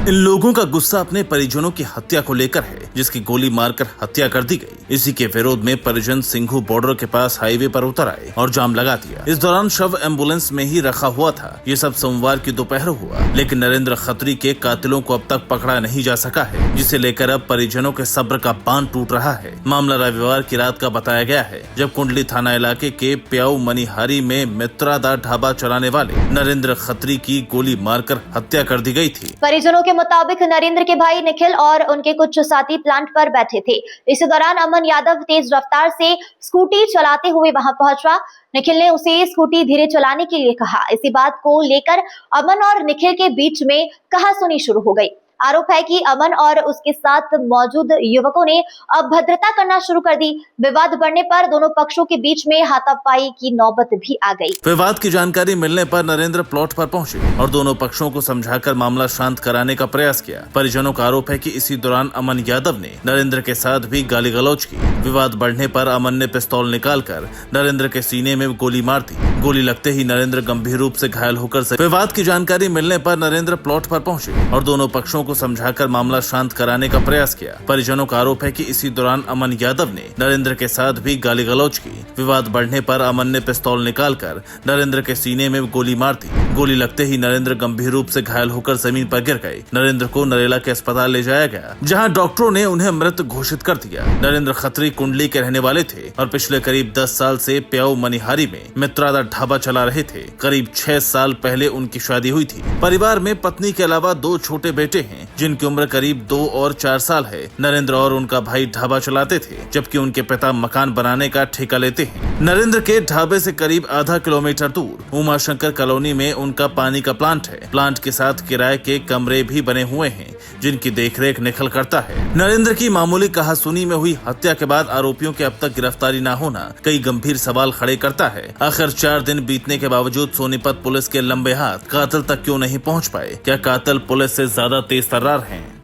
इन लोगों का गुस्सा अपने परिजनों की हत्या को लेकर है, जिसकी गोली मारकर हत्या कर दी गई। इसी के विरोध में परिजन सिंघू बॉर्डर के पास हाईवे पर उतर आए और जाम लगा दिया। इस दौरान शव एम्बुलेंस में ही रखा हुआ था। ये सब सोमवार की दोपहर हुआ, लेकिन नरेंद्र खत्री के कातिलों को अब तक पकड़ा नहीं जा सका है, जिसे लेकर अब परिजनों के सब्र का बांध टूट रहा है। मामला रविवार की रात का बताया गया है, जब कुंडली थाना इलाके के प्याऊ मनिहारी में मित्रादा ढाबा चलाने वाले नरेंद्र खत्री की गोली मारकर हत्या कर दी गई थी। परिजनों के मुताबिक नरेंद्र के भाई निखिल और उनके कुछ साथी प्लांट पर बैठे थे। इसी दौरान अमन यादव तेज रफ्तार से स्कूटी चलाते हुए वहां पहुंचा। निखिल ने उसे स्कूटी धीरे चलाने के लिए कहा। इसी बात को लेकर अमन और निखिल के बीच में कहासुनी शुरू हो गई। आरोप है कि अमन और उसके साथ मौजूद युवकों ने अभद्रता करना शुरू कर दी। विवाद बढ़ने पर दोनों पक्षों के बीच में हाथापाई की नौबत भी आ गई। विवाद की जानकारी मिलने पर नरेंद्र प्लॉट पर पहुंचे और दोनों पक्षों को समझाकर मामला शांत कराने का प्रयास किया। परिजनों का आरोप है कि इसी दौरान अमन यादव ने नरेंद्र के साथ भी गाली गलौज की। विवाद बढ़ने पर अमन ने पिस्तौल निकालकर नरेंद्र के सीने में गोली मार दी। गोली लगते ही नरेंद्र गंभीर रूप से घायल होकर विवाद की जानकारी मिलने पर नरेंद्र प्लॉट पर पहुंचे और दोनों पक्षों को समझाकर मामला शांत कराने का प्रयास किया। परिजनों का आरोप है कि इसी दौरान अमन यादव ने नरेंद्र के साथ भी गाली गलौज की। विवाद बढ़ने पर अमन ने पिस्तौल निकालकर नरेंद्र के सीने में गोली मार दी। गोली लगते ही नरेंद्र गंभीर रूप से घायल होकर जमीन पर गिर गए। नरेंद्र को नरेला के अस्पताल ले जाया गया, जहां डॉक्टरों ने उन्हें मृत घोषित कर दिया। नरेंद्र खत्री कुंडली के रहने वाले थे और पिछले करीब 10 साल से प्याऊ मनिहारी में मित्रादा ढाबा चला रहे थे। करीब 6 साल पहले उनकी शादी हुई थी। परिवार में पत्नी के अलावा 2 छोटे बेटे हैं, जिनकी उम्र करीब 2 और 4 साल है। नरेंद्र और उनका भाई ढाबा चलाते थे, जबकि उनके पिता मकान बनाने का ठेका लेते हैं। नरेंद्र के ढाबे से करीब आधा किलोमीटर दूर उमाशंकर कॉलोनी में उनका पानी का प्लांट है। प्लांट के साथ किराए के कमरे भी बने हुए हैं, जिनकी देखरेख निखिल करता है। नरेंद्र की मामूली कहासुनी में हुई हत्या के बाद आरोपियों के अब तक गिरफ्तारी न होना कई गंभीर सवाल खड़े करता है। आखिर 4 दिन बीतने के बावजूद सोनीपत पुलिस के लंबे हाथ कातिल तक क्यों नहीं पहुंच पाए? क्या कातिल पुलिस से ज्यादा तेज तर्रार हैं?